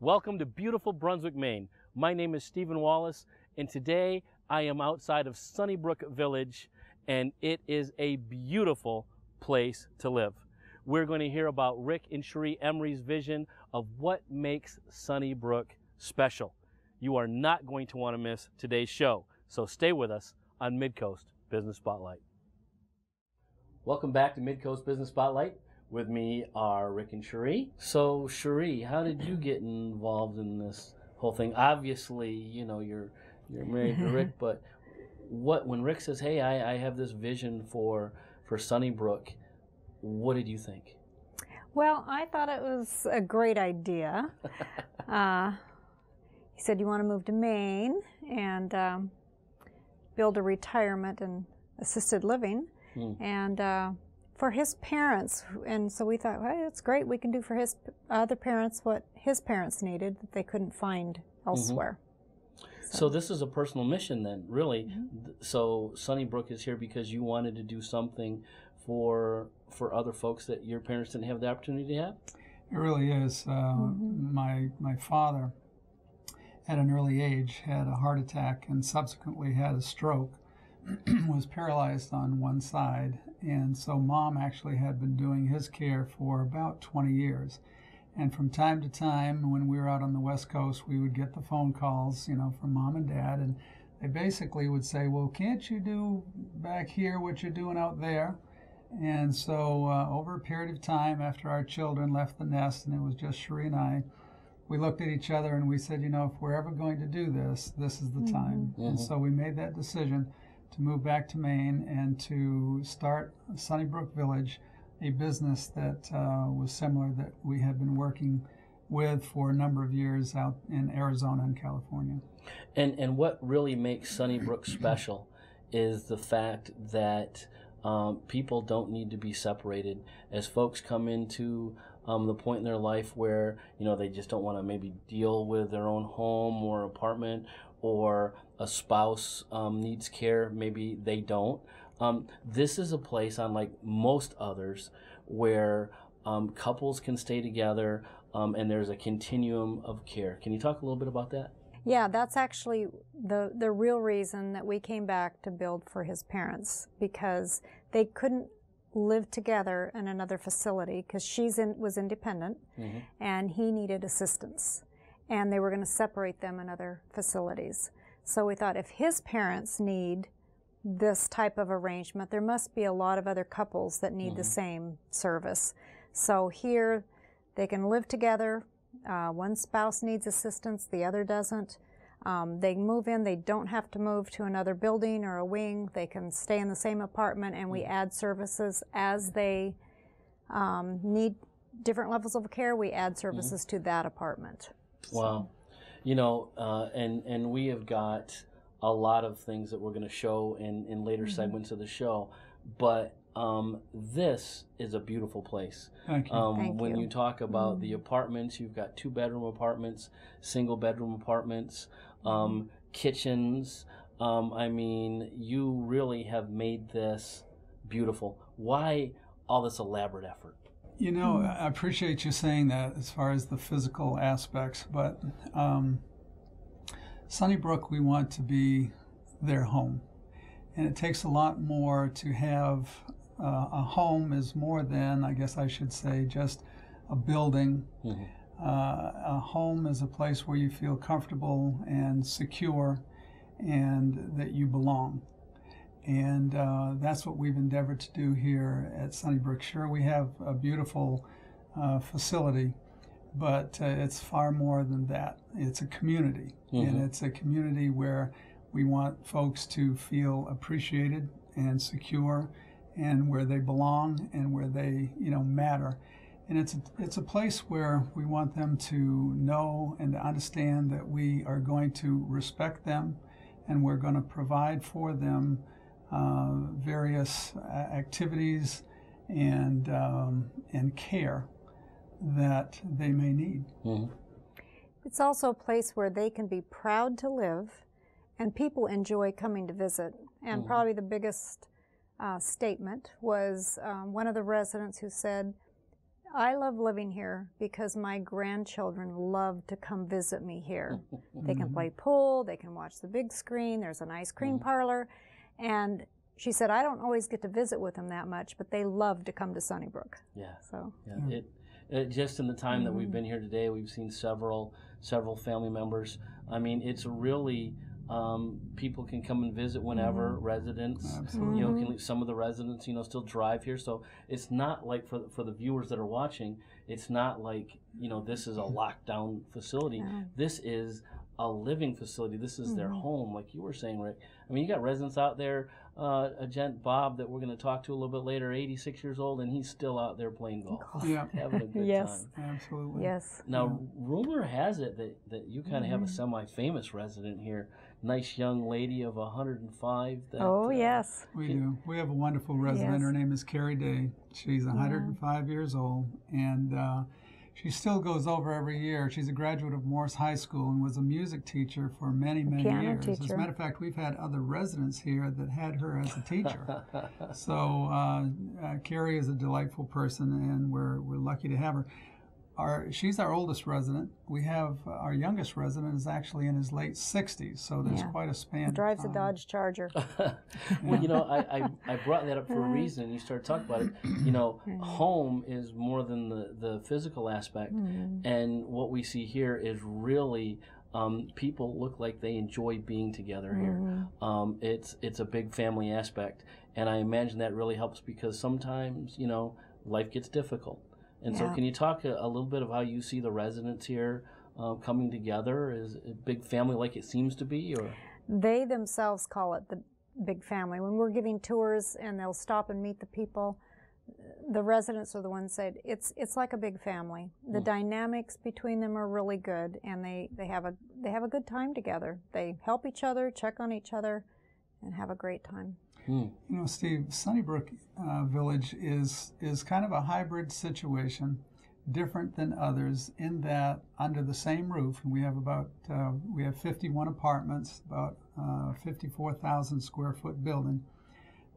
Welcome to beautiful Brunswick, Maine. My name is Stephen Wallace, and today I am outside of Sunnybrook Village, and it is a beautiful place to live. We're going to hear about Rick and Shuree Emery's vision of what makes Sunnybrook special. You are not going to want to miss today's show, so stay with us on Midcoast Business Spotlight. Welcome back to Midcoast Business Spotlight. With me are Rick and Shuree. So, Shuree, how did you get involved in this whole thing? Obviously, you know, you're married to Rick, but when Rick says, hey, I have this vision for Sunnybrook, what did you think? Well, I thought it was a great idea. He said, you want to move to Maine and build a retirement and assisted living. And for his parents, and so we thought, well, it's great, we can do for his other parents what his parents needed that they couldn't find elsewhere. So this is a personal mission then, really. So Sunnybrook is here because you wanted to do something for other folks that your parents didn't have the opportunity to have? It really is. My father, at an early age, had a heart attack and subsequently had a stroke. Was paralyzed on one side, and so Mom actually had been doing his care for about 20 years. And from time to time, when we were out on the West Coast, we would get the phone calls, you know, from Mom and Dad, and they basically would say, well, can't you do back here what you're doing out there? And so over a period of time, after our children left the nest, and it was just Shuree and I, we looked at each other and we said, you know, if we're ever going to do this, this is the time. And so we made that decision to move back to Maine and to start Sunnybrook Village, a business that was similar that we had been working with for a number of years out in Arizona and California. And what really makes Sunnybrook special is the fact that people don't need to be separated. As folks come into the point in their life where, you know, they just don't want to maybe deal with their own home or apartment, or a spouse needs care, maybe they don't. This is a place, unlike most others, where couples can stay together and there's a continuum of care. Can you talk a little bit about that? Yeah, that's actually the real reason that we came back to build for his parents, because they couldn't live together in another facility because was independent and he needed assistance. And they were going to separate them in other facilities. So we thought, if his parents need this type of arrangement, there must be a lot of other couples that need the same service. So here they can live together. One spouse needs assistance, the other doesn't. They move in, they don't have to move to another building or a wing. They can stay in the same apartment, and we add services as they need different levels of care. We add services to that apartment. Wow. You know, and we have got a lot of things that we're going to show in later segments of the show, but this is a beautiful place. Thank you. When you talk about the apartments, you've got 2-bedroom apartments, single-bedroom apartments, kitchens. I mean, you really have made this beautiful. Why all this elaborate effort? You know, I appreciate you saying that as far as the physical aspects, but Sunnybrook, we want to be their home. And it takes a lot more to have a home is more than, I guess I should say, just a building. A home is a place where you feel comfortable and secure and that you belong. And that's what we've endeavored to do here at Sunnybrook. Sure, we have a beautiful facility, but it's far more than that. It's a community, and it's a community where we want folks to feel appreciated and secure, and where they belong and where they, you know, matter. And it's a place where we want them to know and to understand that we are going to respect them, and we're going to provide for them various activities and care that they may need. It's also a place where they can be proud to live, and people enjoy coming to visit. And probably the biggest statement was one of the residents who said, I love living here because my grandchildren love to come visit me here. They can play pool, they can watch the big screen, there's an ice cream parlor, and she said, I don't always get to visit with them that much, but they love to come to Sunnybrook. Yeah. So yeah. It just in the time that we've been here today, we've seen several family members. I mean, it's really people can come and visit whenever. Residents, Absolutely. you know, can some of the residents, you know, still drive here. So it's not like for the viewers that are watching, it's not like, you know, this is a lockdown facility. This is a living facility. This is their home, like you were saying, Rick. I mean, you got residents out there. A gent, Bob, that we're going to talk to a little bit later, 86 years old, and he's still out there playing golf, having a good time. Absolutely. yes. Now, rumor has it that you kind of have a semi-famous resident here, nice young lady of 105. That, Oh, yes. We do. We have a wonderful resident. Yes. Her name is Carrie Day. She's 105 years old, and she still goes over every year. She's a graduate of Morse High School and was a music teacher for many, many piano years. As teacher. a matter of fact, we've had other residents here that had her as a teacher. So Carrie is a delightful person, and we're lucky to have her. She's our oldest resident. We have our youngest resident is actually in his late 60s, so there's quite a span. Drives a of time. Dodge Charger. Well, you know, I brought that up for a reason. You started talking about it. You know, home is more than the physical aspect, and what we see here is really people look like they enjoy being together here. It's a big family aspect, and I imagine that really helps because sometimes, you know, life gets difficult. And so can you talk a little bit of how you see the residents here coming together? Is it a big family like it seems to be? Or They themselves call it the big family. When we're giving tours and they'll stop and meet the people, the residents are the ones that said it's like a big family. The dynamics between them are really good, and they have a good time together. They help each other, check on each other, and have a great time. You know, Steve, Sunnybrook Village is kind of a hybrid situation, different than others in that under the same roof, and we have 51 apartments, about 54,000 square foot building.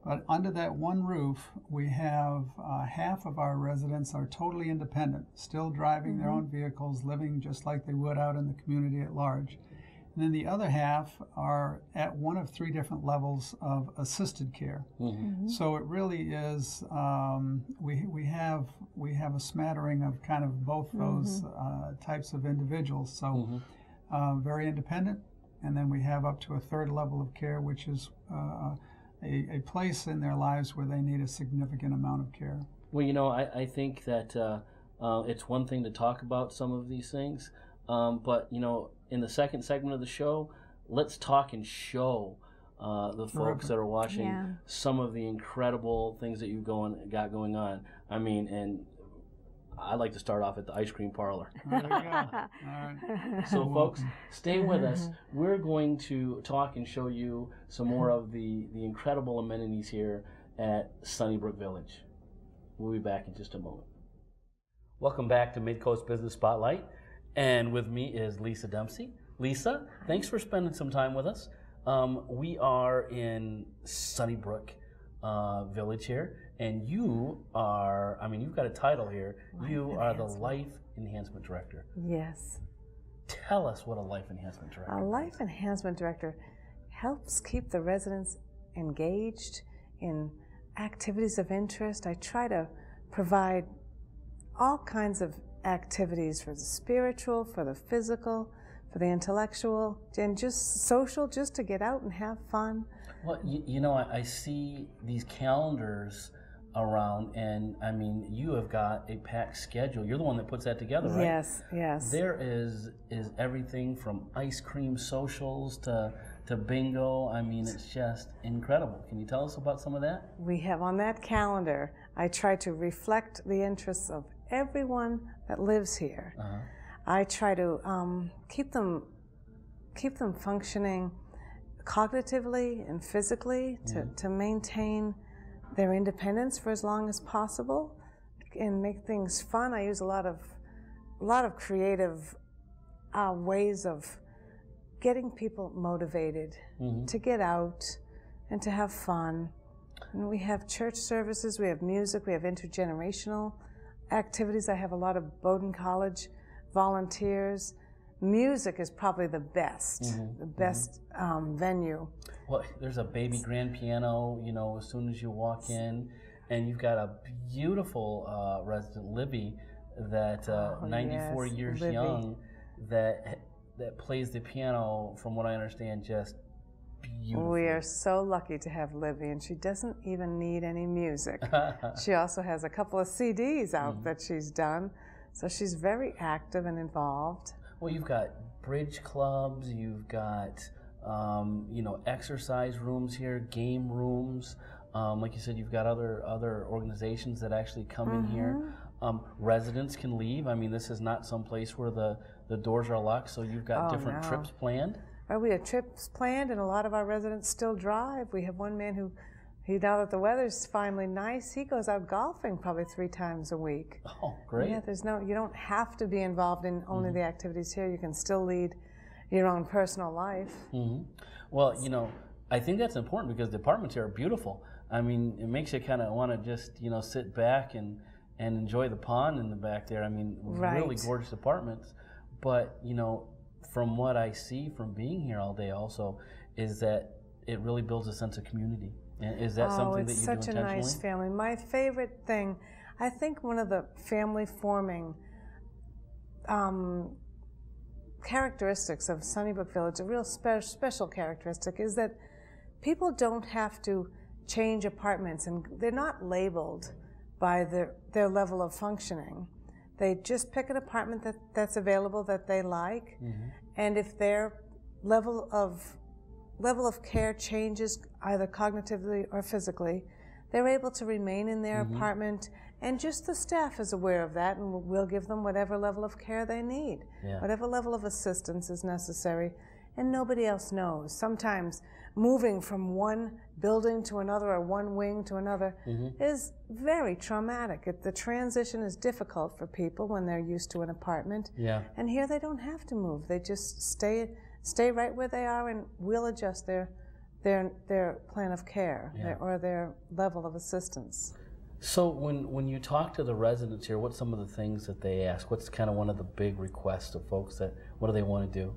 But under that one roof, we have half of our residents are totally independent, still driving their own vehicles, living just like they would out in the community at large. And then the other half are at one of three different levels of assisted care. So it really is, we have a smattering of kind of both those types of individuals. So very independent, and then we have up to a third level of care, which is a place in their lives where they need a significant amount of care. well, you know, I think that it's one thing to talk about some of these things, but you know, in the second segment of the show, let's talk and show the folks that are watching some of the incredible things that you've got going on. I mean, and I'd like to start off at the ice cream parlor. There you go. All right. So, folks, stay with us. We're going to talk and show you some more of the incredible amenities here at Sunnybrook Village. We'll be back in just a moment. Welcome back to Mid-Coast Business Spotlight. And with me is Lisa Dempsey. Lisa, thanks for spending some time with us. We are in Sunnybrook Village here, and you are, I mean, you've got a title here. You are the Life Enhancement Director. Yes. Tell us what a Life Enhancement Director is. A Life Enhancement Director helps keep the residents engaged in activities of interest. I try to provide all kinds of activities for the spiritual, for the physical, for the intellectual, and just social, just to get out and have fun. Well, you know, I see these calendars around, and I mean, you have got a packed schedule. You're the one that puts that together, right? Yes, yes. There is everything from ice cream socials to bingo. I mean, it's just incredible. Can you tell us about some of that? We have on that calendar, I try to reflect the interests of everyone that lives here. I try to keep them functioning cognitively and physically to maintain their independence for as long as possible and make things fun. I use a lot of creative ways of getting people motivated to get out and to have fun. And we have church services, we have music, we have intergenerational activities. I have a lot of Bowdoin College volunteers. Music is probably the best, venue. Well, there's a baby grand piano, you know, as soon as you walk in, and you've got a beautiful resident, Libby, that 94 yes, years Libby. young, that plays the piano, from what I understand, just beautiful. We are so lucky to have Libby, and she doesn't even need any music. She also has a couple of CDs out that she's done, so she's very active and involved. Well, you've got bridge clubs, you've got you know, exercise rooms here, game rooms. Like you said, you've got other organizations that actually come in here. Residents can leave. I mean, this is not some place where the doors are locked, so you've got different trips planned. We have trips planned, and a lot of our residents still drive. We have one man who, now that the weather's finally nice, he goes out golfing probably 3 times a week. Oh, great. Yeah, you don't have to be involved in only the activities here. You can still lead your own personal life. Well, you know, I think that's important because the apartments here are beautiful. I mean, it makes you kind of want to just, you know, sit back and enjoy the pond in the back there. I mean, really gorgeous apartments. But, you know, from what I see from being here all day also is that it really builds a sense of community. And is that something that you do intentionally? Oh, it's such a nice family. My favorite thing, I think one of the family forming characteristics of Sunnybrook Village, a real special characteristic, is that people don't have to change apartments, and they're not labeled by their level of functioning. They just pick an apartment that's available that they like, and if their level of care changes either cognitively or physically, they're able to remain in their apartment, and just the staff is aware of that, and we'll give them whatever level of care they need, whatever level of assistance is necessary, and nobody else knows. Sometimes moving from one building to another or one wing to another is very traumatic. The transition is difficult for people when they're used to an apartment, and here they don't have to move. They just stay right where they are, and we'll adjust their plan of care or their level of assistance. So when you talk to the residents here, what's some of the things that they ask? What's kind of one of the big requests of folks what do they want to do?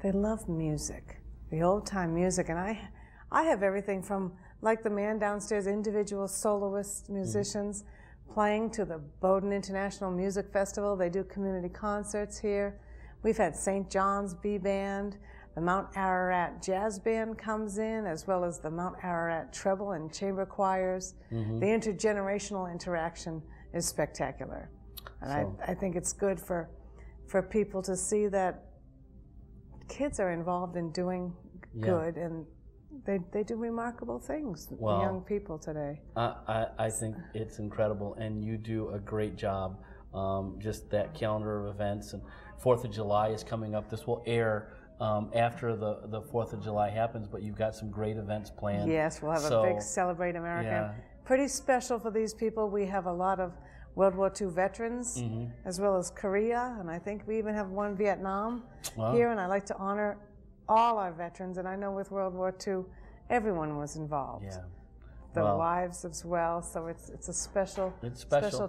They love music, the old-time music, and I have everything from, like the man downstairs, individual soloist musicians playing, to the Bowdoin International Music Festival. They do community concerts here. We've had St. John's Bee Band, the Mount Ararat Jazz Band comes in, as well as the Mount Ararat Treble and Chamber Choirs. The intergenerational interaction is spectacular. And I think it's good for people to see that kids are involved in doing good, and they do remarkable things, the young people today. I think it's incredible, and you do a great job. Just that calendar of events, and 4th of July is coming up. This will air after the 4th of July happens, but you've got some great events planned. Yes, we'll have a big Celebrate America. Pretty special for these people. We have a lot of World War II veterans, as well as Korea, and I think we even have one Vietnam here, and I like to honor all our veterans, and I know with World War II, everyone was involved. The wives as well, so it's a special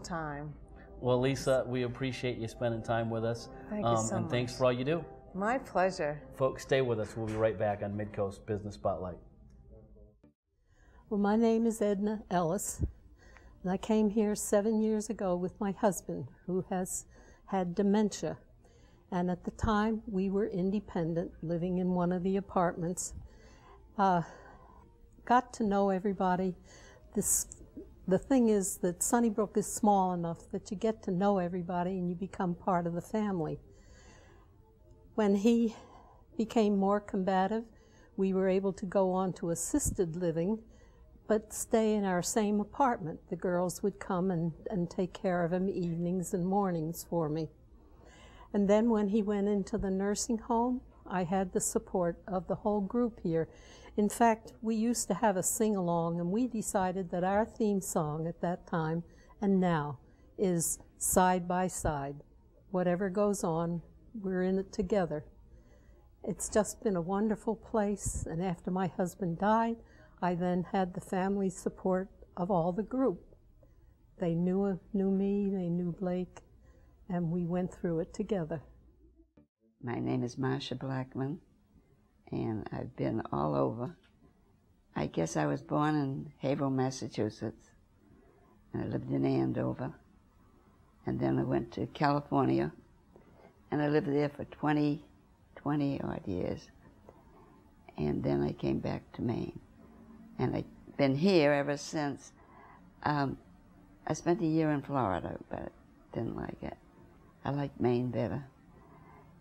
time. Well, Lisa, we appreciate you spending time with us. Thank you so and much. Thanks for all you do. My pleasure. Folks, stay with us. We'll be right back on Midcoast Business Spotlight. Well, my name is Edna Ellis, and I came here 7 years ago with my husband, who has had dementia. And at the time, we were independent, living in one of the apartments. Got to know everybody. The thing is that Sunnybrook is small enough that you get to know everybody and you become part of the family. When he became more combative, we were able to go on to assisted living, but stay in our same apartment. The girls would come and take care of him evenings and mornings for me. And then when he went into the nursing home, I had the support of the whole group here. In fact, we used to have a sing-along, and we decided that our theme song at that time and now is Side by Side. Whatever goes on, we're in it together. It's just been a wonderful place, and after my husband died, I then had the family support of all the group. They knew me, they knew Blake, and we went through it together. My name is Marsha Blackman, and I've been all over. I guess I was born in Haverhill, Massachusetts, and I lived in Andover. And then I went to California, and I lived there for 20 odd years. And then I came back to Maine. And I've been here ever since. I spent a year in Florida, but didn't like it. I like Maine better.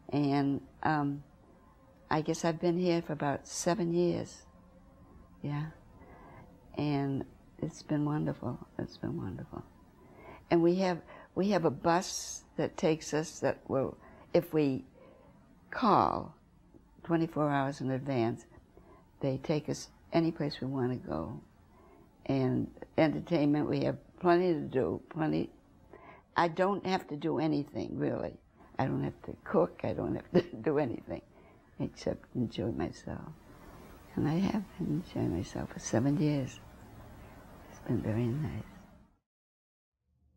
And I guess I've been here for about 7 years. Yeah. And it's been wonderful. It's been wonderful. And we have a bus that takes us that will, if we call 24 hours in advance, they take us any place we want to go. And entertainment, we have plenty to do, plenty. I don't have to do anything, really. I don't have to cook, I don't have to do anything except enjoy myself. And I have been enjoying myself for 7 years. It's been very nice.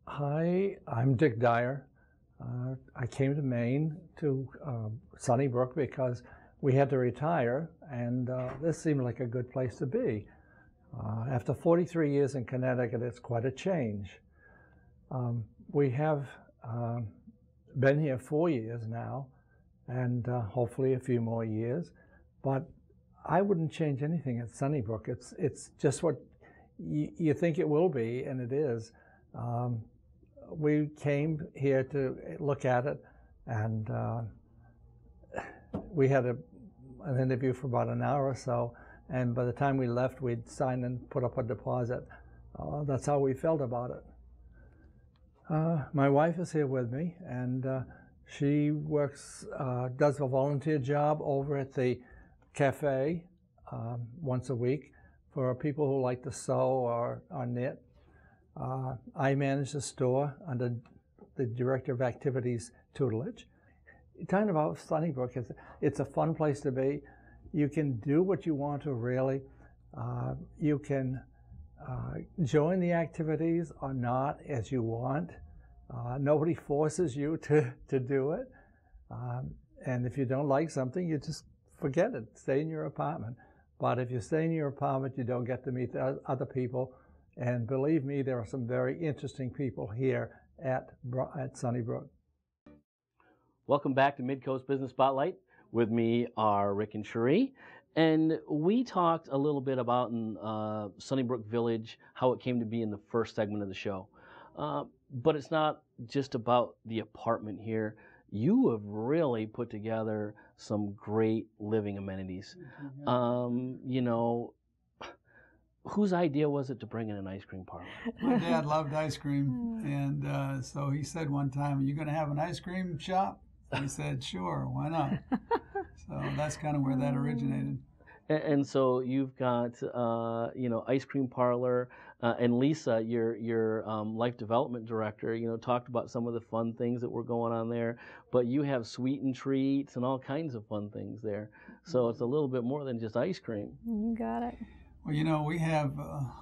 Hi, I'm Dick Dyer. I came to Maine, to Sunnybrook, because we had to retire, and this seemed like a good place to be. After 43 years in Connecticut, it's quite a change. We have been here 4 years now, and hopefully a few more years, but I wouldn't change anything at Sunnybrook. It's just what you think it will be, and it is. We came here to look at it, and we had an interview for about an hour or so, and by the time we left, we'd signed and put up a deposit. That's how we felt about it. My wife is here with me, and she works, does a volunteer job over at the cafe once a week for people who like to sew or knit. I manage the store under the Director of Activities tutelage. Talking about Sunnybrook, it's a fun place to be. You can do what you want to, really. You can join the activities or not as you want. Nobody forces you to do it. And if you don't like something, you just forget it. Stay in your apartment. But if you stay in your apartment, you don't get to meet other people. And believe me, there are some very interesting people here at Sunnybrook. Welcome back to Mid-Coast Business Spotlight. With me are Rick and Shuree. And we talked a little bit about in Sunnybrook Village, how it came to be in the first segment of the show. But it's not just about the apartment here. You have really put together some great living amenities. You know, whose idea was it to bring in an ice cream parlor? My dad loved ice cream, and so he said one time, "Are you going to have an ice cream shop?" I said, "Sure, why not?" So that's kind of where that originated. And so you've got, you know, ice cream parlor, and Lisa, your life development director, you know, talked about some of the fun things that were going on there. But you have sweet and treats and all kinds of fun things there. So it's a little bit more than just ice cream. You got it. Well, you know, we have,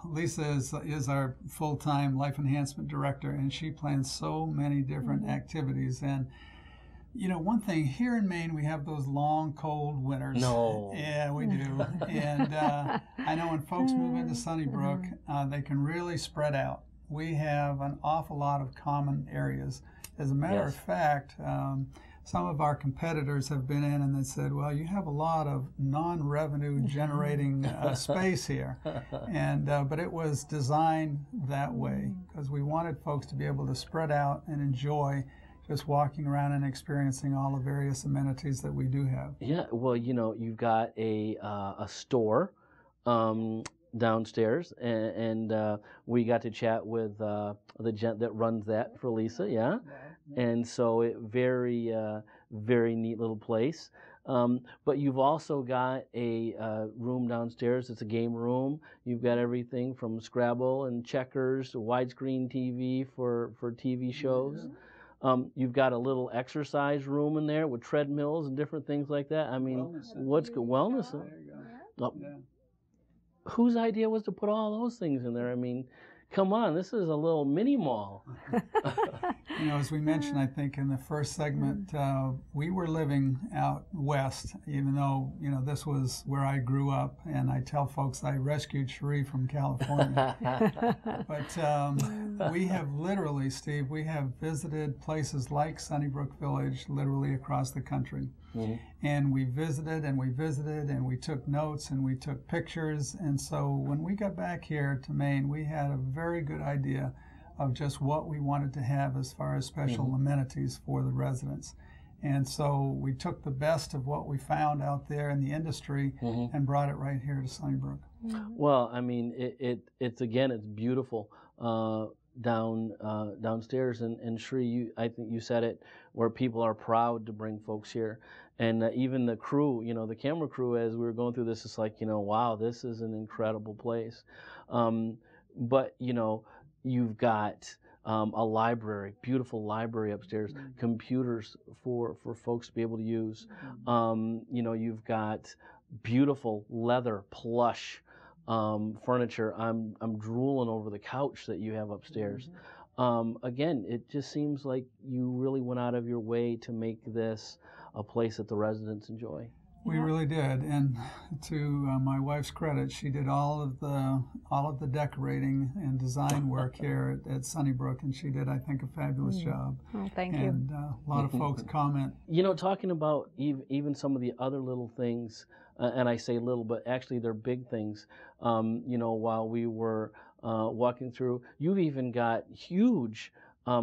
Lisa is our full-time life enhancement director, and she plans so many different activities. And, you know, one thing, here in Maine, we have those long, cold winters. No. Yeah, we do. And I know when folks move into Sunnybrook, they can really spread out. We have an awful lot of common areas. As a matter of fact, some of our competitors have been in and they said, well, you have a lot of non-revenue generating space here. And but it was designed that way because we wanted folks to be able to spread out and enjoy just walking around and experiencing all the various amenities that we do have. Yeah, well, you know, you've got a store downstairs, and we got to chat with the gent that runs that for Lisa, yeah? And so it very neat little place. But you've also got a room downstairs. It's a game room. You've got everything from Scrabble and checkers to widescreen TV for TV shows. You've got a little exercise room in there with treadmills and different things like that. I mean, what's good? Wellness? There you go. Whose idea was to put all those things in there? I mean, come on, this is a little mini mall. You know, as we mentioned, I think in the first segment, we were living out west, even though, you know, this was where I grew up, and I tell folks I rescued Shuree from California. But we have literally, Steve, we have visited places like Sunnybrook Village literally across the country. Mm-hmm. And we visited and we visited and we took notes and we took pictures. And so when we got back here to Maine, we had a very good idea of just what we wanted to have as far as special mm-hmm. amenities for the residents. And so we took the best of what we found out there in the industry mm-hmm. and brought it right here to Sunnybrook. Mm-hmm. Well, I mean, it's again, it's beautiful downstairs. And Shuree, I think you said it, where people are proud to bring folks here. And even the crew, you know, the camera crew, as we were going through this, it's like, you know, wow, this is an incredible place. But, you know, you've got a library, beautiful library upstairs, mm-hmm. computers for folks to be able to use. Mm-hmm. You know, you've got beautiful leather plush furniture. I'm drooling over the couch that you have upstairs. Mm-hmm. Again, it just seems like you really went out of your way to make this a place that the residents enjoy. We really did, and to my wife's credit, she did all of the decorating and design work here at Sunnybrook, and she did, I think, a fabulous job. Oh, thank you. And a lot of folks comment. You know, talking about even some of the other little things, and I say little, but actually they're big things. You know, while we were walking through, you've even got huge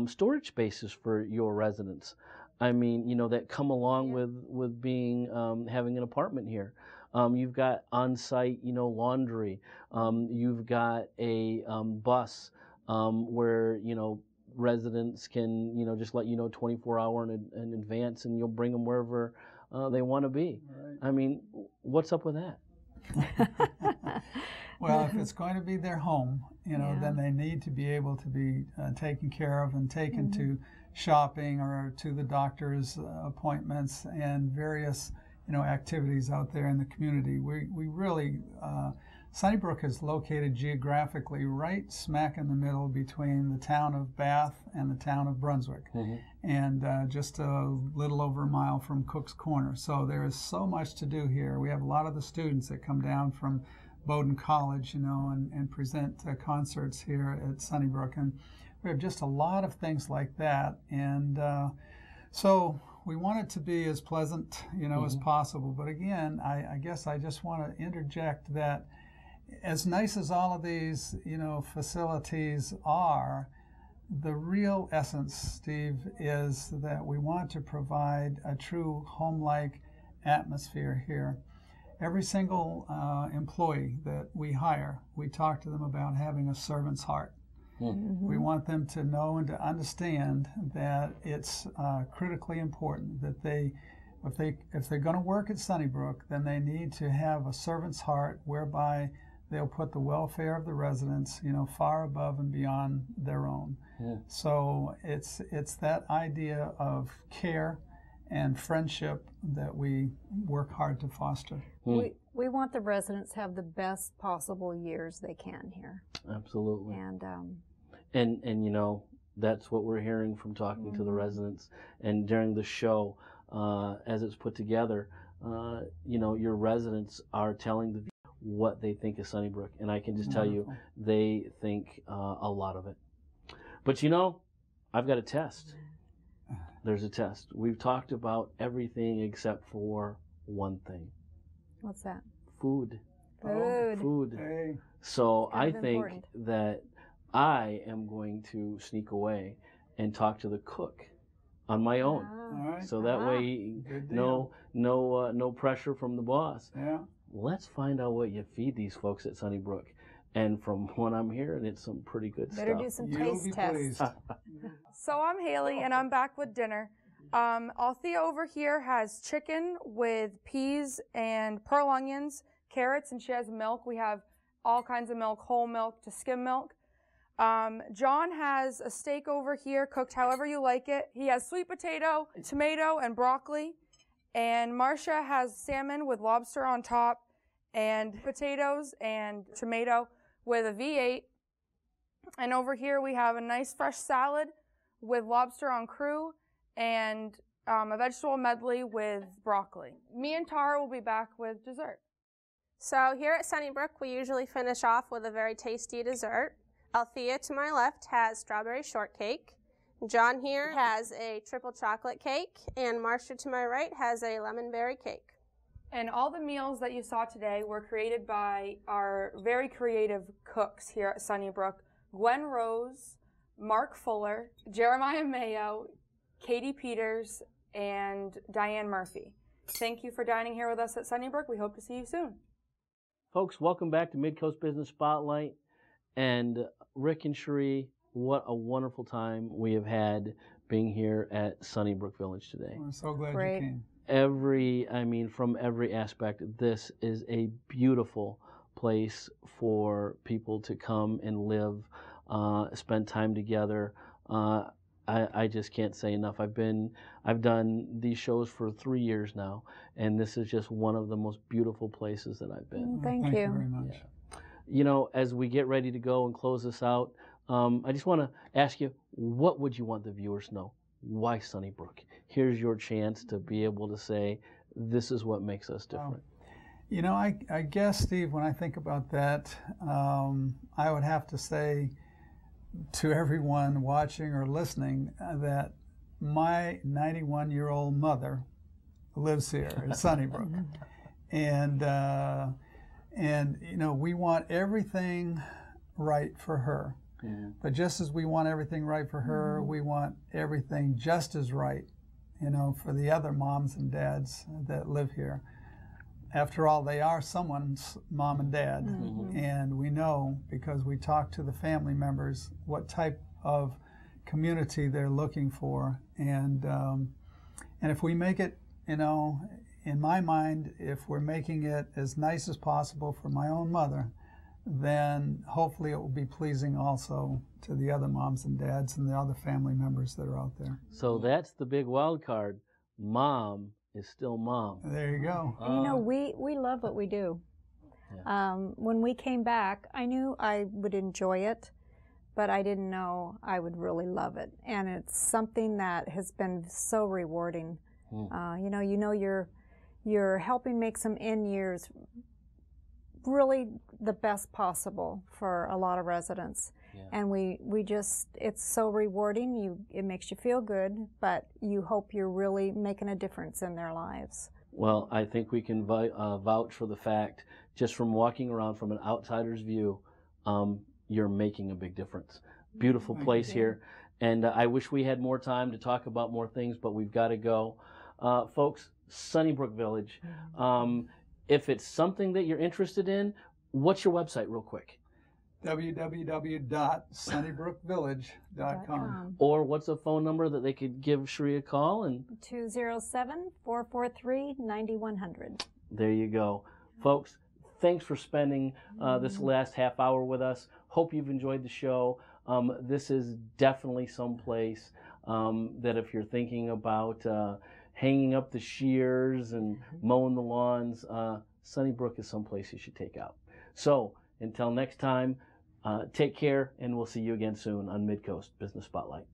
storage spaces for your residents. I mean, you know, that come along with being having an apartment here. You've got on-site, you know, laundry. You've got a bus where, you know, residents can, you know, just let you know 24-hour in advance, and you'll bring them wherever they want to be. Right. I mean, what's up with that? Well, if it's going to be their home, you know, then they need to be able to be taken care of and taken mm-hmm. to shopping or to the doctor's appointments and various, you know, activities out there in the community. We really, Sunnybrook is located geographically right smack in the middle between the town of Bath and the town of Brunswick, mm-hmm. and just a little over a mile from Cook's Corner. So there is so much to do here. We have a lot of the students that come down from Bowdoin College, you know, and present concerts here at Sunnybrook, and we have just a lot of things like that. And so we want it to be as pleasant, you know, mm-hmm. as possible. But again, I guess I just want to interject that as nice as all of these, you know, facilities are, the real essence, Steve, is that we want to provide a true home-like atmosphere here. Every single employee that we hire, we talk to them about having a servant's heart. Mm-hmm. We want them to know and to understand that it's critically important that if they're going to work at Sunnybrook, then they need to have a servant's heart whereby they'll put the welfare of the residents, you know, far above and beyond their own. Yeah. So it's that idea of care and friendship that we work hard to foster. We want the residents to have the best possible years they can here. Absolutely. And you know, that's what we're hearing from talking mm-hmm. to the residents. And during the show, as it's put together, you know, your residents are telling what they think of Sunnybrook, and I can just tell you, they think a lot of it. But you know, I've got a test. There's a test. We've talked about everything except for one thing. What's that? Food. Food. Hey. So I think that I am going to sneak away and talk to the cook on my own. All right. So that way, no pressure from the boss. Yeah. Let's find out what you feed these folks at Sunnybrook. And from what I'm hearing, it's some pretty good stuff. Better do some taste tests. So I'm Haley, and I'm back with dinner. Althea over here has chicken with peas and pearl onions, carrots, and she has milk. We have all kinds of milk, whole milk to skim milk. John has a steak over here, cooked however you like it. He has sweet potato, tomato, and broccoli. And Marcia has salmon with lobster on top, and potatoes and tomato with a V8. And over here we have a nice fresh salad with lobster en cru and a vegetable medley with broccoli. Me and Tara will be back with dessert. So here at Sunnybrook, we usually finish off with a very tasty dessert. Althea to my left has strawberry shortcake. John here has a triple chocolate cake, and Marcia to my right has a lemon berry cake. And all the meals that you saw today were created by our very creative cooks here at Sunnybrook: Gwen Rose, Mark Fuller, Jeremiah Mayo, Katie Peters, and Diane Murphy. Thank you for dining here with us at Sunnybrook. We hope to see you soon. Folks, welcome back to Mid-Coast Business Spotlight. And Rick and Shuree, what a wonderful time we have had being here at Sunnybrook Village today. I'm so glad Great. you came. From every aspect, this is a beautiful place for people to come and live, spend time together. I just can't say enough. I've done these shows for 3 years now, and this is just one of the most beautiful places that I've been. Thank you. Very much. Yeah. You know, as we get ready to go and close this out, I just want to ask you, what would you want the viewers to know? Why Sunnybrook? Here's your chance to be able to say, this is what makes us different. You know, I guess, Steve, when I think about that, I would have to say to everyone watching or listening that my 91-year-old mother lives here at Sunnybrook. And you know, we want everything right for her. Yeah. But just as we want everything right for her, we want everything just as right, you know, for the other moms and dads that live here. After all, they are someone's mom and dad. And we know, because we talk to the family members, what type of community they're looking for. And if we make it, you know, in my mind, if we're making it as nice as possible for my own mother, then hopefully it will be pleasing also to the other moms and dads and the other family members that are out there. So that's the big wild card. Mom is still mom. There you go. You know, we love what we do. Yeah. When we came back, I knew I would enjoy it, but I didn't know I would really love it. And it's something that has been so rewarding. You know, you're helping make some end years really the best possible for a lot of residents. Yeah. And we just, it's so rewarding. It makes you feel good, but you hope you're really making a difference in their lives. Well, I think we can vouch for the fact, just from walking around from an outsider's view, you're making a big difference. Beautiful place here. And I wish we had more time to talk about more things, but we've got to go. Folks, Sunnybrook Village. If it's something that you're interested in, what's your website real quick? www.sunnybrookvillage.com. Or what's a phone number that they could give Shuree a call? And 207-443-9100. there you go. Folks, thanks for spending this last half hour with us. Hope you've enjoyed the show. This is definitely some place that if you're thinking about hanging up the shears and mowing the lawns, Sunnybrook is someplace you should take out. So until next time, take care, and we'll see you again soon on Mid-Coast Business Spotlight.